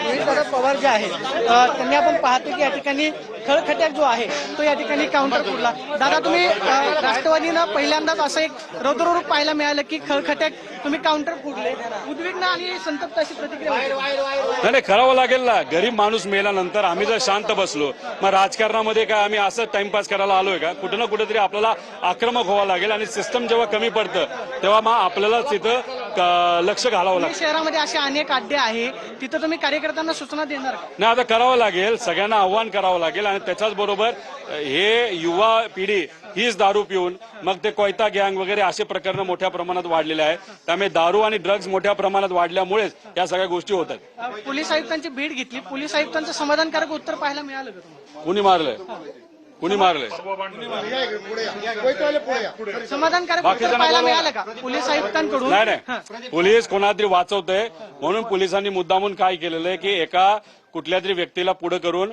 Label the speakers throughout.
Speaker 1: रोहितदादा पवार जे आहे त्यांनी आपण पाहतो की या ठिकाणी खळखट्याक जो आहे तो या ठिकाणी काउंटर फोडला. दादा तुम्ही राष्ट्रवादीनं पहिल्यांदाच असं एक रौद्ररूप पाहायला मिळालं की खळखट्याक तुम्ही काउंटर फोडले, उद्विग्न आणि संतप्त अशी प्रतिक्रिया होती.
Speaker 2: नाही करावं लागेल ना. गरीब माणूस मेल्यानंतर आम्ही जर शांत बसलो मग राजकारणामध्ये काय आम्ही असं टाइमपास करायला आलोय का? कुठं ना कुठेतरी आपल्याला आक्रमक व्हावं लागेल आणि सिस्टम जेव्हा कमी पडतं तेव्हा मग आपल्याला तिथं लक्ष घालावं लागतं.
Speaker 1: शहरामध्ये असे अनेक अड्डे आहे, तिथं तुम्ही कार्यकर्त्यांना सूचना देणार का?
Speaker 2: नाही आता करावं लागेल, सगळ्यांना आव्हान करावं लागेल आणि त्याच्याच बरोबर हे युवा पिढी हीच दारू पिऊन मग ते कोयता गँग वगैरे असे प्रकरण मोठ्या प्रमाणात वाढलेले आहे. त्यामुळे दारू आणि ड्रग्ज मोठ्या प्रमाणात वाढल्यामुळेच या सगळ्या गोष्टी होतात.
Speaker 1: पोलीस आयुक्तांची भेट घेतली, पोलीस आयुक्तांचं समाधानकारक उत्तर पाहायला मिळालं का तुम्हाला?
Speaker 2: कुणी मारलंय? कुणी मारलंय?
Speaker 1: समाधानकारक उत्तर पाहायला मिळालं का पोलीस आयुक्तांकडून?
Speaker 2: नाही पोलीस कोणातरी वाचवतंय म्हणून पोलिसांनी मुद्दामून काय केलेलं आहे की एका कुठल्या तरी व्यक्तीला पुढे करून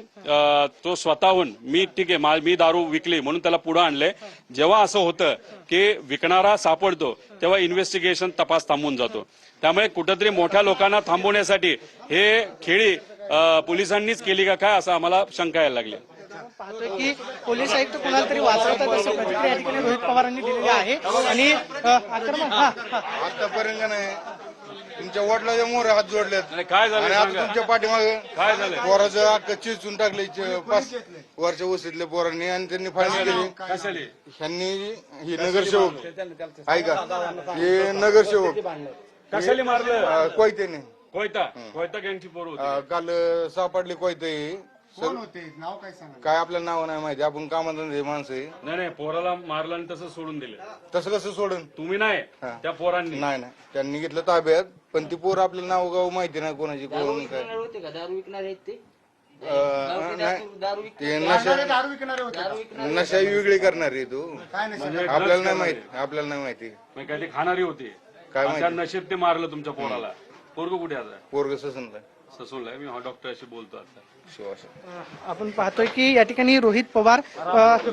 Speaker 2: तो स्वतःहून ठीक आहे मी दारू विकली म्हणून त्याला पुढे आणले. जेव्हा असं होतं की विकणारा सापडतो तेव्हा इन्व्हेस्टिगेशन तपास थांबून जातो. त्यामुळे कुठेतरी मोठ्या लोकांना थांबवण्यासाठी हे खेळी पोलिसांनीच केली का काय असं आम्हाला शंका यायला लागली.
Speaker 1: पाहतोय की पोलीस आयुक्त कोणाला तरी वाचवतात असं प्रतिक्रिया या ठिकाणी रोहित पवारांनी दिलेली आहे. आणि आक्रमक
Speaker 3: आतापर्यंत नाही तुमच्या वडिलाच्या मोहर हात जोडलेत.
Speaker 2: काय झालं
Speaker 3: आणि आता तुमच्या पाठीमागे
Speaker 2: काय झालं?
Speaker 3: पोराचं अख्ख चिचून टाकले 5 वर्ष वसतितल्या पोरांनी आणि त्यांनी फायनल केली. ह्यांनी ही नगरसेवक ऐका हे नगरसेवक
Speaker 2: कशाली मारलं?
Speaker 3: कोयत्याने
Speaker 2: कोयता गँगची पोरं होती.
Speaker 3: काल सापडले कोयते. काय आपल्याला नाव नाही माहिती, आपण कामाधंदे माणसं आहे.
Speaker 2: नाही पोराला मारलं आणि तसं सोडून दिलं.
Speaker 3: तसं कसं सोडून?
Speaker 2: तुम्ही नाही त्या पोरांनी?
Speaker 3: नाही त्यांनी घेतलं ताब्यात, पण ती पोर आपल्याला नाव गाव माहिती नाही कोणाची कोण काय.
Speaker 4: दारू विकणार आहेत ते
Speaker 3: ते नशा वेगळी करणार आहे तू. आपल्याला नाही माहिती
Speaker 2: काय ते खाणारी होती
Speaker 3: काय
Speaker 2: त्या नशेत ते मारलं तुमच्या पोराला. पोरग कुठे आता?
Speaker 3: पोरग ससूनला
Speaker 2: मी डॉक्टरशी बोलतो आता.
Speaker 1: आपण पाहतोय की या ठिकाणी रोहित पवार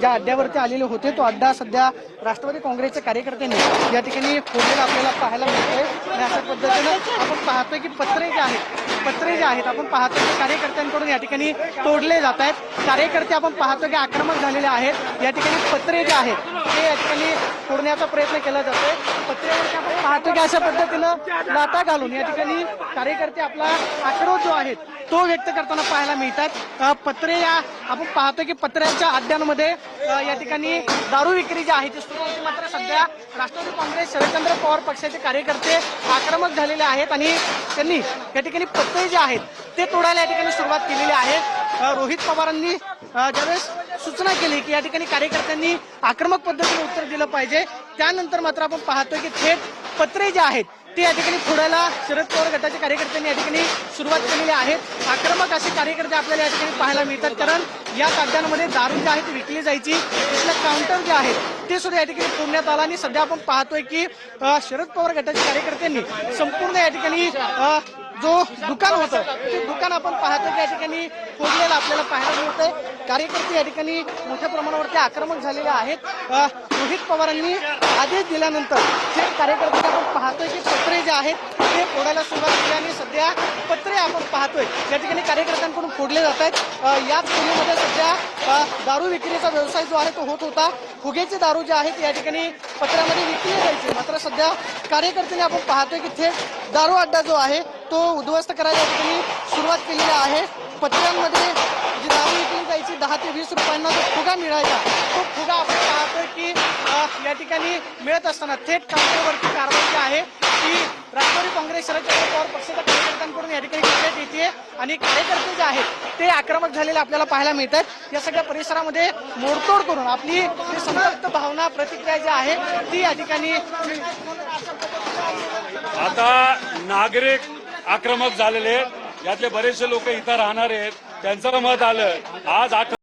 Speaker 1: ज्या अड्ड्यावरती आलेले होते तो अड्डा सध्या राष्ट्रवादी काँग्रेसच्या कार्यकर्त्यांनी या ठिकाणी फोडलेला आपल्याला पाहायला मिळतोय. आणि अशा पद्धतीनं आपण पाहतोय की पत्रे जे आहेत आपण पाहतोय की कार्यकर्त्यांकडून या ठिकाणी तोडले जात आहेत. कार्यकर्ते आपण पाहतोय की आक्रमक झालेले आहेत. या ठिकाणी पत्रे जे आहेत ते या ठिकाणी फोडण्याचा प्रयत्न केला जातोय. पत्र्यावरती आपण पाहतोय की अशा पद्धतीनं लाथा घालून या ठिकाणी कार्यकर्ते आपला आक्रोश जो आहे तो व्यक्त करताना पाहायला मिळतात. पत्रे या आपण पाहतो की पत्र्यांच्या अड्ड्यांमध्ये या ठिकाणी दारू विक्री जी आहे ती सुरू होती. मात्र सध्या राष्ट्रवादी काँग्रेस शरदचंद्र पवार पक्षाचे कार्यकर्ते आक्रमक झालेले आहेत आणि त्यांनी या ठिकाणी पत्रे जे आहेत ते तोडायला या ठिकाणी सुरुवात केलेली आहे. रोहित पवारांनी ज्यावेळेस सूचना केली की या ठिकाणी कार्यकर्त्यांनी आक्रमक पद्धतीने उत्तर दिलं पाहिजे, त्यानंतर मात्र आपण पाहतोय की थेट पत्रे जे आहेत ते या ठिकाणी फोडायला शरद पवार गटाच्या कार्यकर्त्यांनी या ठिकाणी सुरुवात केलेली आहे. आक्रमक असे कार्यकर्ते आपल्याला या ठिकाणी पाहायला मिळतात, कारण या अड्ड्यांमध्ये दारू जी आहे ती विकली जायची. तिथलं काउंटर जे आहे ते सुद्धा या ठिकाणी फोडण्यात आलं. आणि सध्या आपण पाहतोय की शरद पवार गटाच्या कार्यकर्त्यांनी संपूर्ण या ठिकाणी जो दुकान होतं ते दुकान आपण पाहतो की या ठिकाणी फोडलेलं आपल्याला पाहायला मिळतंय. कार्यकर्ते या ठिकाणी मोठ्या प्रमाणावरती आक्रमक झालेले आहेत. रोहित पवारांनी आदेश दिल्यानंतर जे कार्यकर्ते आपण पाहतोय की पत्रे जे आहेत ते फोडायला सुरुवात केली आणि सध्या पत्रे आपण पाहतोय या ठिकाणी कार्यकर्त्यांकडून फोडले जात आहेत. याच खोलीमध्ये सध्या दारू विक्रीचा व्यवसाय जो आहे तो होत होता. फुगेचे दारू जे आहेत या ठिकाणी पत्र्यामध्ये विकली जायचे. मात्र सध्या कार्यकर्त्यांनी आपण पाहतोय की थेट दारू अड्डा जो आहे तो उद्ध्वस्त करायला या ठिकाणी सुरुवात केलेली आहे. पत्र्यांमध्ये जी दारू विकली जायची 10 ते 20 रुपयांना जो फुगा मिळायचा तो फुगा आपण पाहतोय की या ठिकाणी मिळत असताना थेट काउंटरवरती कारवाई जी आहे ती राष्ट्रवादी काँग्रेस शरदचंद्र पवार पक्षाच्या कार्यकर्त्यांकडून या ठिकाणी करण्यात येते आणि कार्यकर्ते जे आहेत ते आक्रमक झालेले आपल्याला पाहायला मिळतात. या सगळ्या परिसरामध्ये मोडतोड करून आपली संतप्त भावना प्रतिक्रिया जी आहे ती या ठिकाणी
Speaker 2: आता नागरिक आक्रमक झालेले आहेत. यातले बरेचसे लोक इथं राहणार आहेत, त्यांचं मत आलं आज